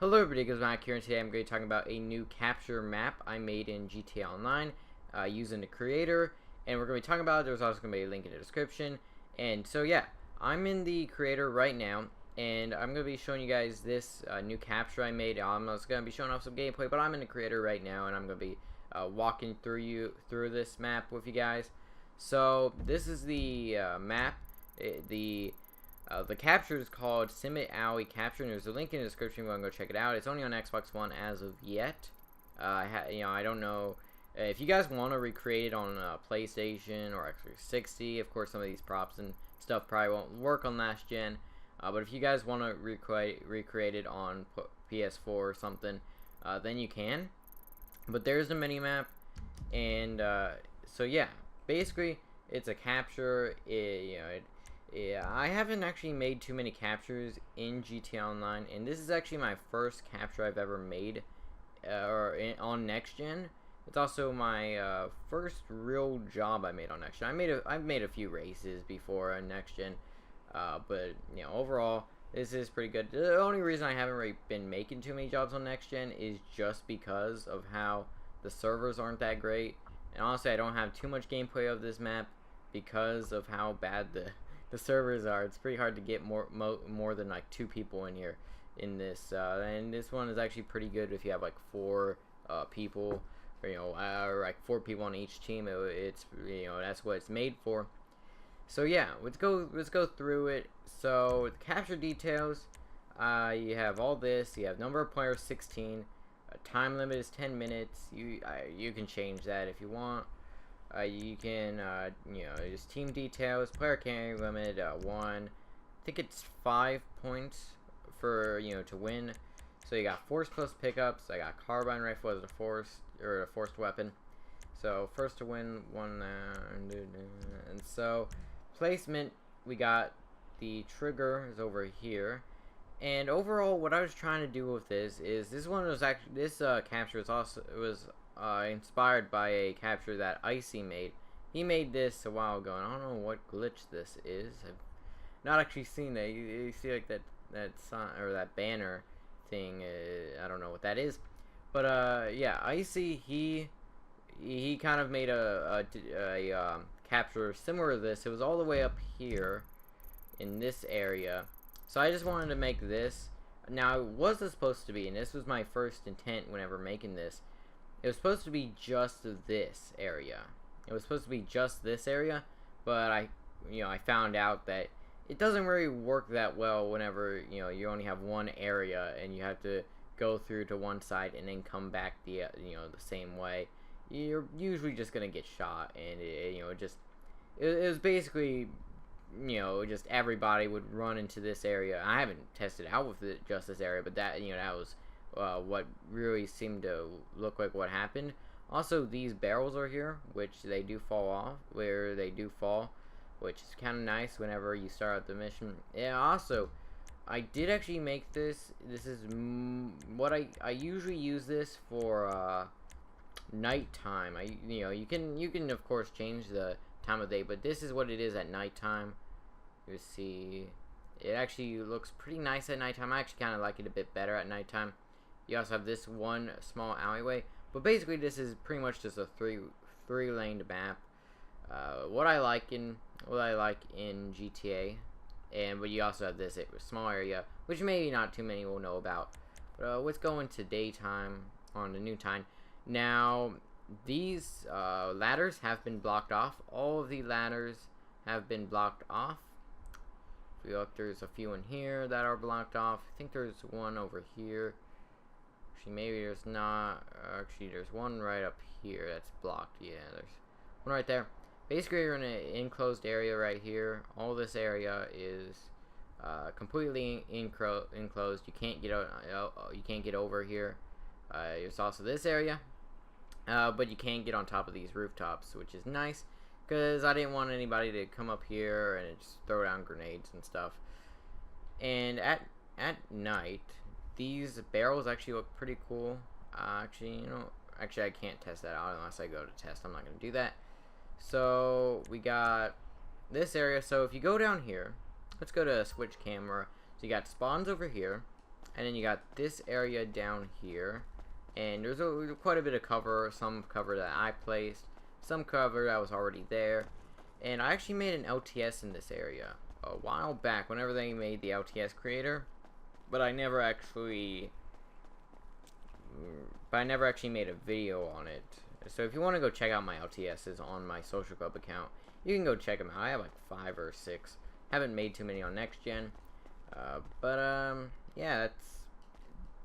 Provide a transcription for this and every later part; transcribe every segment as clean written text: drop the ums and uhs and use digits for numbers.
Hello everybody, it Mac here, and today I'm going to be talking about a new capture map I made in GTA Online using the creator, and we're going to be talking about it. There's also going to be a link in the description. And so yeah, I'm in the creator right now, and I'm going to be showing you guys this new capture I made. I'm also going to be showing off some gameplay, but I'm in the creator right now, and I'm going to be walking through this map with you guys. So this is the map. The capture is called Simmet Capture, and there's a link in the description if you want to go check it out. It's only on Xbox One as of yet. I don't know if you guys want to recreate it on PlayStation or Xbox 360. Of course, some of these props and stuff probably won't work on last gen. But if you guys want to recreate it on PS4 or something, then you can. But there's the mini map, and so yeah, basically it's a capture. Yeah, I haven't actually made too many captures in GTA Online, and this is actually my first capture I've ever made on next gen. It's also my first real job I made on next gen. I've made a few races before on next gen, but overall this is pretty good. The only reason I haven't really been making too many jobs on next gen is just because of how the servers aren't that great, and honestly I don't have too much gameplay of this map because of how bad the servers are. It's pretty hard to get more than like 2 people in here in this, and this one is actually pretty good if you have like 4 people, or like 4 people on each team. It's that's what it's made for. So yeah, let's go through it. So the capture details, you have all this. You have number of players 16. Time limit is 10 minutes. You can change that if you want. You can, just team details, player carry limit, 1. I think it's 5 points for, to win. So you got force plus pickups. I got carbine rifle as a forced weapon. So first to win, 1, and so placement, we got the trigger is over here. And overall, what I was trying to do with this is this capture was inspired by a capture that Icy made. He made this a while ago, and I don't know what glitch this is. I've not actually seen that. You see like that sign or that banner thing. I don't know what that is, but yeah, Icy he kind of made a capture similar to this. It was all the way up here in this area. So I just wanted to make this. Now, was this supposed to be, and this was my first intent whenever making this, it was supposed to be just this area. It was supposed to be just this area, but I found out that it doesn't really work that well whenever, you only have one area and you have to go through to one side and then come back the same way. You're usually just gonna get shot, and it was basically, just everybody would run into this area. I haven't tested out with just this area, but that was what really seemed to look like what happened. Also, these barrels are here, which they do fall off, which is kind of nice whenever you start out the mission. Yeah, also, I did actually make this. This is what I usually use this for nighttime. You can of course change the time of day, but this is what it is at nighttime. You see, it actually looks pretty nice at nighttime. I actually kind of like it a bit better at nighttime. You also have this one small alleyway, but basically this is pretty much just a three-laned map. What I like in GTA, but you also have this small area, which maybe not too many will know about. But let's go into daytime on the new time. Now, these ladders have been blocked off. All of the ladders have been blocked off. Look, there's a few in here that are blocked off. I think there's one over here. Actually, maybe there's not. Actually, there's one right up here that's blocked. Yeah, there's one right there. Basically, you're in an enclosed area right here. All this area is completely enclosed. You can't get out. You can't get over here. There's also this area, but you can't get on top of these rooftops, which is nice, because I didn't want anybody to come up here and just throw down grenades and stuff. And at night, these barrels actually look pretty cool. Actually, I can't test that out unless I go to test. I'm not going to do that. So we got this area. So if you go down here, let's go to switch camera. So you got spawns over here. and then you got this area down here, and there's quite a bit of cover, some cover that I placed, some cover that was already there, and I actually made an LTS in this area a while back whenever they made the LTS creator, but I never actually made a video on it. So if you want to go check out my LTSs on my social club account, you can go check them out. I have like 5 or 6. Haven't made too many on next gen, yeah,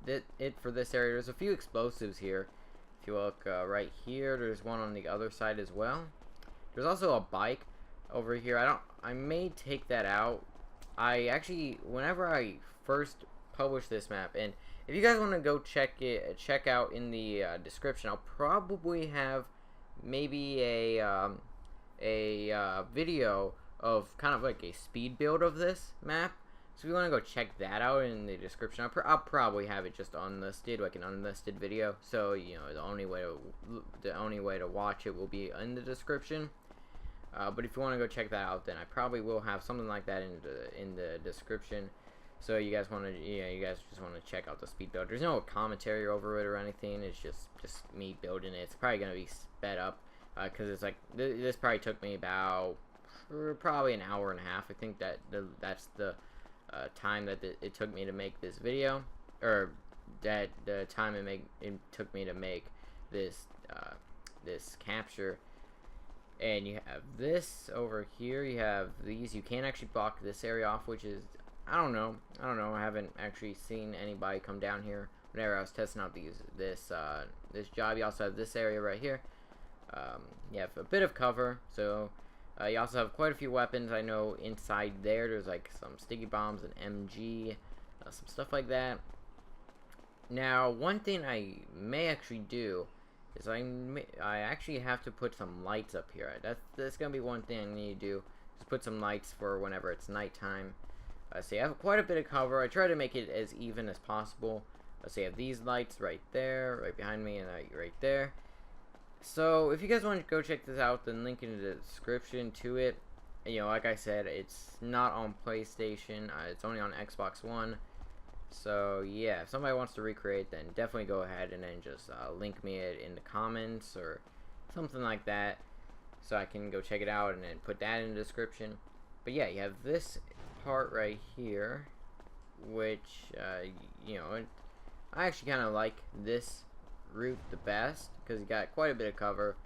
that's it for this area. There's a few explosives here. If you look right here, there's one on the other side as well. There's also a bike over here. I may take that out. I actually, whenever I first published this map, and if you guys want to go check out in the description, I'll probably have maybe a video of kind of like a speed build of this map. So if you want to go check that out in the description, I'll probably have it just unlisted, like an unlisted video. So you know, the only way to watch it will be in the description. But if you want to go check that out, then I probably will have something like that in the description. So you guys want to, you guys just want to check out the speed build. There's no commentary over it or anything. It's just me building it. It's probably gonna be sped up because it's like this probably took me about probably an hour and a half. I think that's the time that it took me to make this video, or that the time it took me to make this this capture. And you have this over here. You have these. You can't actually block this area off, which is I don't know. I haven't actually seen anybody come down here whenever I was testing out this job. You also have this area right here. You have a bit of cover, so you also have quite a few weapons. I know inside there's like some sticky bombs, an MG, some stuff like that. Now, one thing I may actually do is I actually have to put some lights up here. That's gonna be one thing I need to do. Just put some lights for whenever it's nighttime. So you have quite a bit of cover. I try to make it as even as possible. So you have these lights right there, right behind me, and right there. So if you guys want to go check this out, then link in the description to it. You know, like I said, it's not on PlayStation. It's only on Xbox One. So yeah, if somebody wants to recreate, then definitely go ahead and then just link me it in the comments or something like that, so I can go check it out and then put that in the description. But yeah, you have this part right here, which you know, I actually kind of like this route the best because you got quite a bit of cover.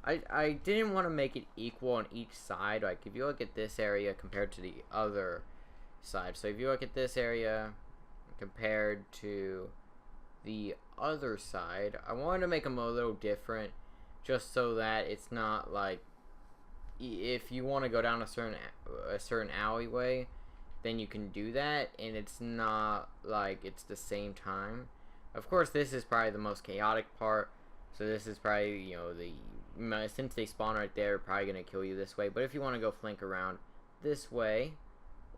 I didn't want to make it equal on each side. Like if you look at this area compared to the other side, so if you look at this area compared to the other side, I wanted to make them a little different, just so that it's not like if you want to go down a certain alleyway, then you can do that, and it's not like it's the same time. Of course, this is probably the most chaotic part, so this is probably, you know, since they spawn right there, probably gonna kill you this way. But if you want to go flank around this way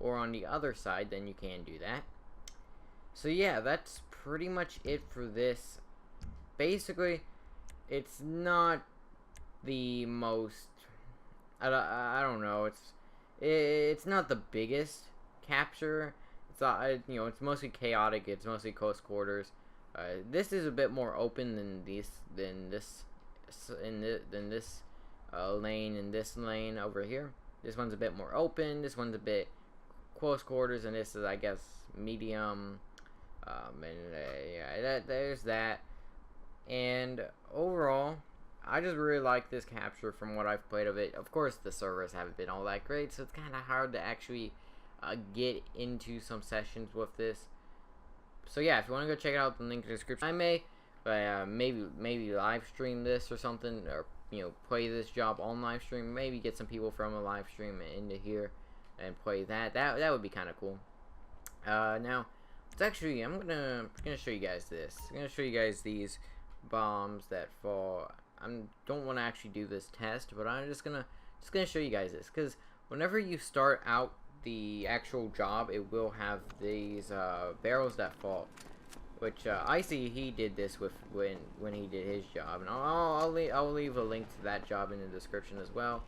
or on the other side, then you can do that. So yeah, that's pretty much it for this. Basically, it's not the most, I don't know, it's not the biggest capture. It's you know, it's mostly chaotic. It's mostly close quarters. This is a bit more open than this lane and this lane over here. This one's a bit more open. This one's a bit close quarters, and this is, I guess, medium. Yeah, there's that. And overall, I just really like this capture from what I've played of it. Of course, the servers haven't been all that great, so it's kind of hard to actually get into some sessions with this. So yeah, if you want to go check it out, the link in the description. I may maybe live stream this or something, or you know, play this job on live stream. Maybe get some people from a live stream into here and play that. That would be kind of cool. Now, it's actually, I'm gonna show you guys this. I'm gonna show you guys these bombs that fall. I don't want to actually do this test, but I'm just gonna show you guys this, because whenever you start out the actual job, it will have these barrels that fall, which Icy, he did this with when he did his job, and I'll leave a link to that job in the description as well.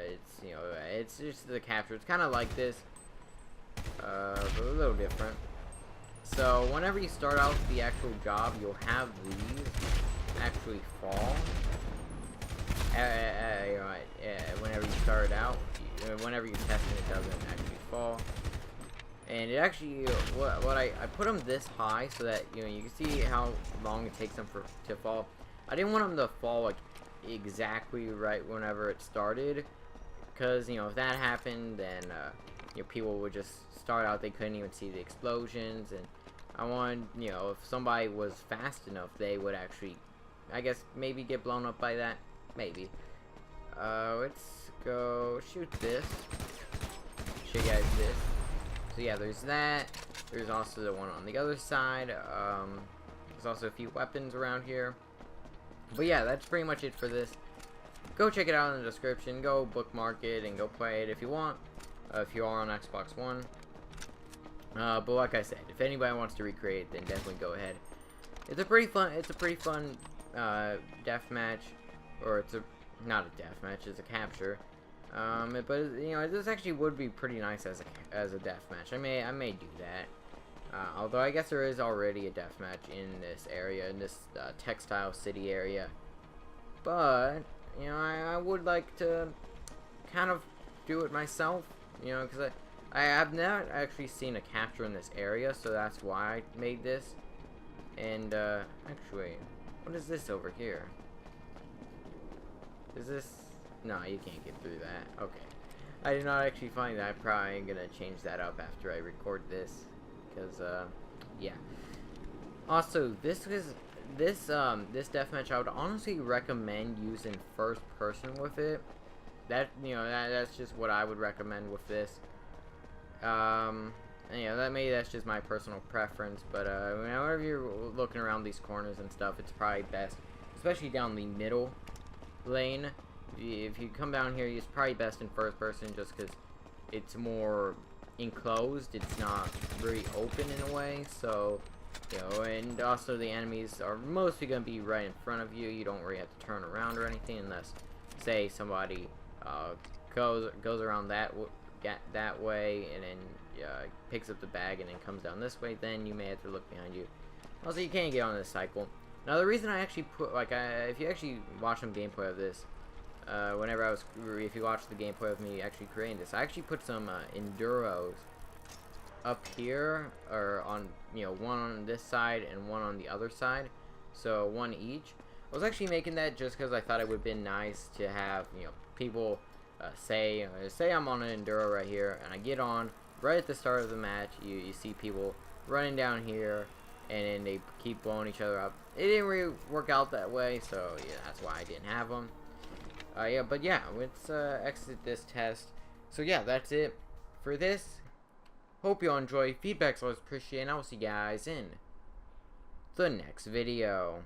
It's, you know, it's just the capture. It's kind of like this, but a little different. So whenever you start out the actual job, you'll have these actually fall. Whenever you start it out, whenever you're testing, it doesn't actually fall. And it actually, I put them this high so that you can see how long it takes them to fall. I didn't want them to fall like exactly right whenever it started, because if that happened, then people would just start out, they couldn't even see the explosions, and I wanted, if somebody was fast enough, they would actually, I guess, maybe get blown up by that. Maybe. Let's go shoot this. Show you guys this. So yeah, there's that. There's also the one on the other side. There's also a few weapons around here. But yeah, that's pretty much it for this. Go check it out in the description. Go bookmark it and go play it if you want. If you are on Xbox One. But like I said, if anybody wants to recreate it, then definitely go ahead. It's a pretty fun deathmatch, or it's not a deathmatch, it's a capture. But this actually would be pretty nice as a deathmatch. I may do that. Although I guess there is already a deathmatch in this area, in this textile city area. But I would like to kind of do it myself. Because I have not actually seen a capture in this area, so that's why I made this. And actually, what is this over here? Is this? No, you can't get through that. Okay. I did not actually find that. I'm probably gonna change that up after I record this, because yeah. Also, this deathmatch, I would honestly recommend using first person with it. That's just what I would recommend with this. That's just my personal preference, but whenever you're looking around these corners and stuff, it's probably best, especially down the middle lane. If you come down here, it's probably best in first person, just because it's more enclosed. It's not very open in a way, so and also the enemies are mostly gonna be right in front of you. You don't really have to turn around or anything, unless, say, somebody goes around that way and then picks up the bag and then comes down this way. Then you may have to look behind you. Also, you can't get on this cycle. Now, the reason I actually put, if you actually watch some gameplay of this, if you watch the gameplay of me actually creating this, I actually put some enduros up here, or on, one on this side and one on the other side, so one each. I was actually making that just because I thought it would have been nice to have, people say I'm on an enduro right here, and I get on right at the start of the match. You see people running down here, and then they keep blowing each other up. It didn't really work out that way, so yeah, that's why I didn't have them. But yeah, let's exit this test. So yeah, that's it for this. Hope you all enjoy. Feedback's always appreciated, and I will see you guys in the next video.